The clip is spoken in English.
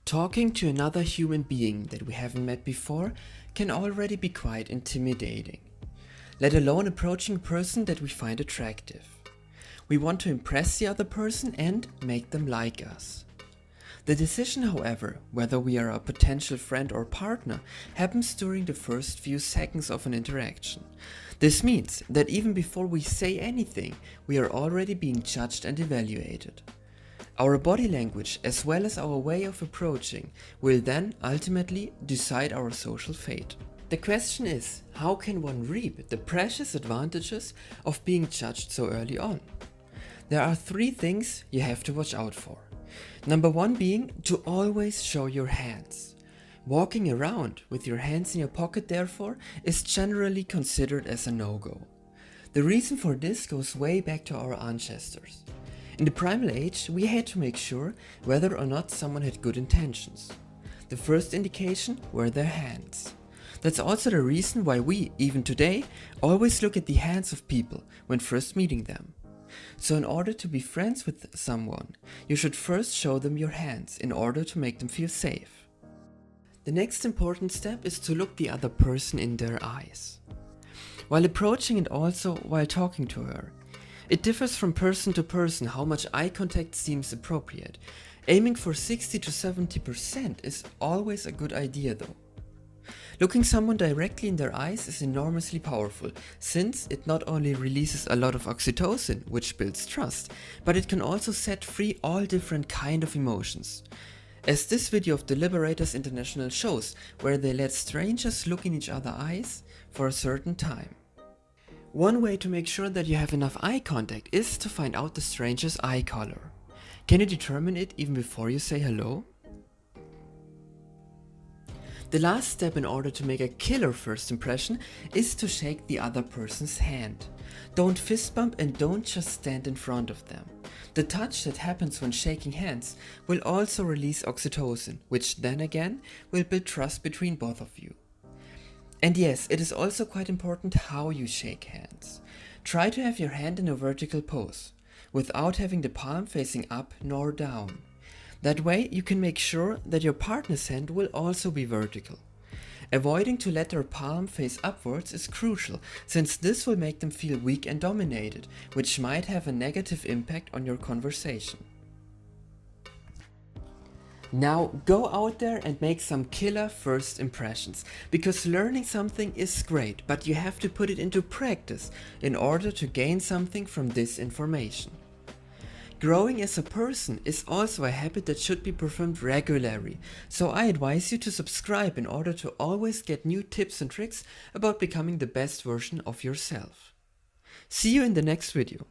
Talking to another human being that we haven't met before can already be quite intimidating, let alone approaching a person that we find attractive. We want to impress the other person and make them like us. The decision, however, whether we are a potential friend or partner, happens during the first few seconds of an interaction. This means that even before we say anything, we are already being judged and evaluated. Our body language, as well as our way of approaching, will then ultimately decide our social fate. The question is, how can one reap the precious advantages of being judged so early on? There are 3 things you have to watch out for. Number 1 being to always show your hands. Walking around with your hands in your pocket, therefore, is generally considered as a no-go. The reason for this goes way back to our ancestors. In the primal age, we had to make sure whether or not someone had good intentions. The first indication were their hands. That's also the reason why we, even today, always look at the hands of people when first meeting them. So in order to be friends with someone, you should first show them your hands in order to make them feel safe. The next important step is to look the other person in their eyes. While approaching and also while talking to her, it differs from person to person how much eye contact seems appropriate. Aiming for 60 to 70% is always a good idea though. Looking someone directly in their eyes is enormously powerful, since it not only releases a lot of oxytocin, which builds trust, but it can also set free all different kind of emotions. As this video of the Liberators International shows, where they let strangers look in each other's eyes for a certain time. One way to make sure that you have enough eye contact is to find out the stranger's eye color. Can you determine it even before you say hello? The last step in order to make a killer first impression is to shake the other person's hand. Don't fist bump and don't just stand in front of them. The touch that happens when shaking hands will also release oxytocin, which then again will build trust between both of you. And yes, it is also quite important how you shake hands. Try to have your hand in a vertical pose, without having the palm facing up nor down. That way you can make sure that your partner's hand will also be vertical. Avoiding to let their palm face upwards is crucial, since this will make them feel weak and dominated, which might have a negative impact on your conversation. Now go out there and make some killer first impressions, because learning something is great, but you have to put it into practice in order to gain something from this information. Growing as a person is also a habit that should be performed regularly, so I advise you to subscribe in order to always get new tips and tricks about becoming the best version of yourself. See you in the next video.